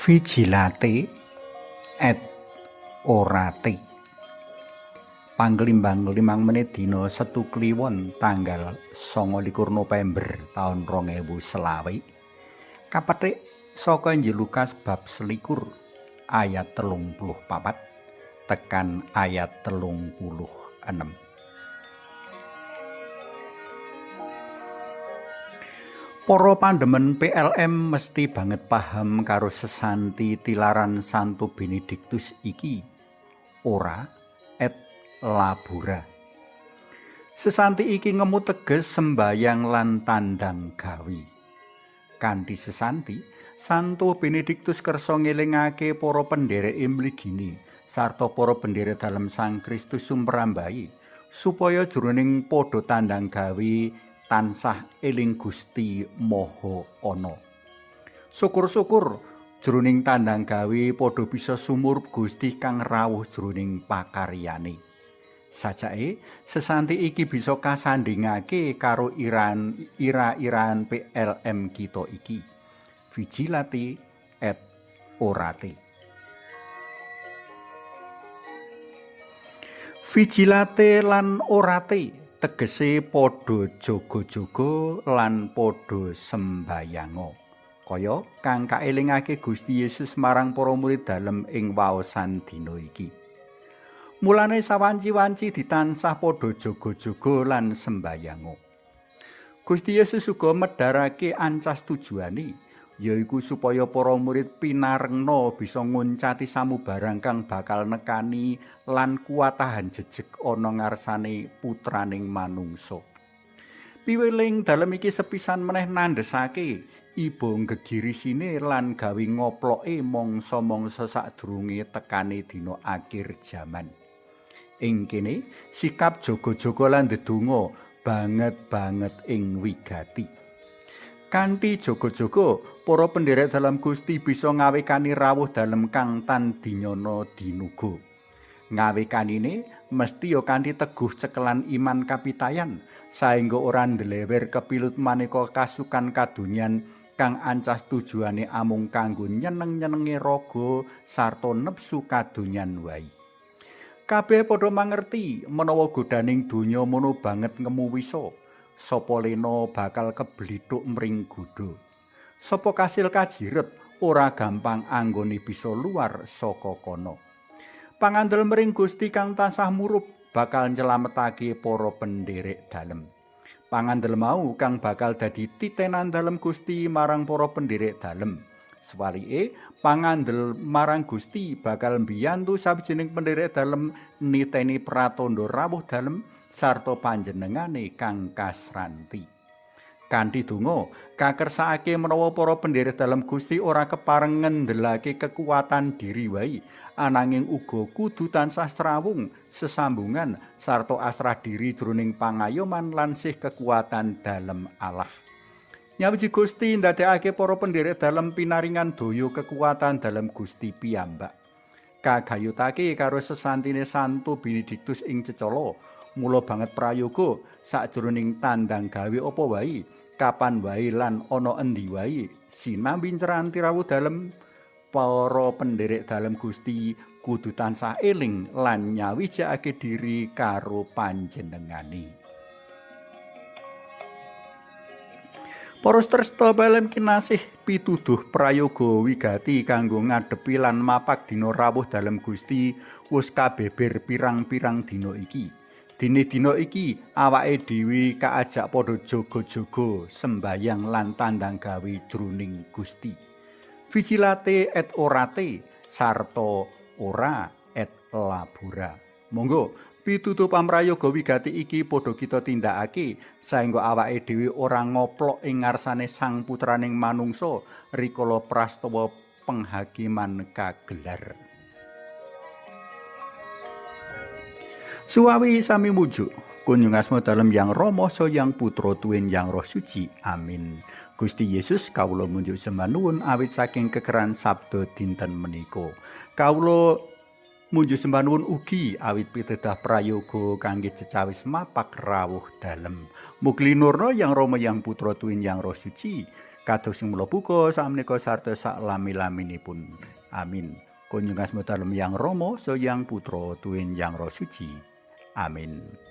Vigilate et orate. Panglimbang 5 menit dina Setu Kliwon tanggal 29 November taun 2020. Kapethik saka Injil Lukas bab 21 ayat 34 tekan ayat 36. Para pandemen PLM mesti banget paham karo sesanti tilaran Santo Benediktus iki. Ora et labora. Sesanti iki ngemu teges sembayang lan tandang gawi. Kanthi sesanti, Santo Benediktus kersa ngelingake para pendhereke mligini sarta para pendherek dalem Sang Kristus sumrambahi supaya jroning padha tandang gawi tansah eling Gusti Maha Ana. Syukur-syukur jroning tandang gawe padha bisa sumurup Gusti kang rawuh jroning pakaryane. Sajake sesanti iki bisa kasandhingake karo ira-irahan PLM kita iki. Vigilate et orate. Vigilate lan orate tegese padha jaga-jaga lan padha sembayanga kaya kang kaelingake Gusti Yesus marang para murid dalem ing waosan dina iki. Mulane sawanci-wanci ditansah padha jaga-jaga lan sembayanga. Gusti Yesus uga medharake ancas tujuane, yaiku supaya para murid pinarengna bisa nguncati samubarang kang bakal nekani lan kuwatahan jejeg ana ngarsane putraning manungsa. Piweling dalem iki sepisan meneh nandhesake iba gegirisine lan gawe ngoploke mangsa-mangsa sadurunge tekane dina akhir jaman. Ing kene sikap jaga-jaga lan ndedonga banget ing wigati. Kanthi jaga-jaga, para pendherek dalam Gusti bisa ngawekani rawuh dalem kang tan dinyana dinuga. Ngawekanine mesti ya kanthi teguh cekelan iman kapitayan, saengga ora ndlewer kepilut maneka kasukan kadonyan kang ancas tujuane amung kanggo nyeneng-nyenenge raga sarta nepsu kadonyan wae. Kabeh padha mangerti menawa godaning donya mono banget ngemu wisa. Sapa lena bakal keblithuk mring godha. Sapa kasil kajiret ora gampang anggone bisa luar saka kono. Pangandel mring Gusti kang tansah murup bakal nyelametake para pendherek dalem. Pangandel mau kang bakal dadi titenan dalem Gusti marang para pendherek dalem. Sewalike pangandel marang Gusti bakal mbiyantu sawijining pendherek dalem niteni pratandha rawuh dalem sarta panjenengane kang kasranti. Kanthi donga kakersakake menawa para pendherek dalem Gusti ora kepareng ngendelake kekuatan diri wae, ananging uga kudu tansah srawung, sesambungan sarta asrah diri jroning pangayoman lan sih kekuatan dalem Allah. Nyawiji Gusti ndadekake para pendherek dalem pinaringan daya kekuatan dalem Gusti piyambak. Kagayutake karo sesantine Santo Benediktus ing cecala, mula banget prayoga sakjroning tandang gawe apa wae, kapan wae lan ana endi wae, sinambi nceranti rawuh dalem para pendherek dalem Gusti kudu tansah eling lan nyawijake diri karo panjenengane. Para tresna PLM kinasih pituduh prayoga wigati kanggo ngadepi lan mapak dina rawuh dalem Gusti wis kabeber pirang-pirang dina iki. Dene dina iki awake dhewe kaajak padha jaga-jaga sembayang lan tandang gawe jroning Gusti. Vigilate et orate sarta ora et labora. Monggo pitutuh pamrayoga wigati iki padha kita tindakake saengga awake dhewe ora ngoplok ing ngarsane Sang Putraning Manungsa rikala prastawa penghakiman kagelar. Suwawi sami mujuk, kunjung asma dalem Yang Rama so Yang Putra tuwin Yang Roh Suci. Amin. Gusti Yesus kawula munjuk sembah nuwun awit saking kekeran sabda dinten menika. Kawula Munjuk sembah nuwun ugi awit pitedah prayoga kangge cecawis mapak rawuh dalem. Mugi linurna Yang Rama Yang Putra Tuwin Yang Roh Suci kados sing mula buka sakmenika sarta sak lami-laminipun. Amin. Kunjungan dalem Yang Rama saha Yang Putra Tuwin Yang Roh Suci. Amin.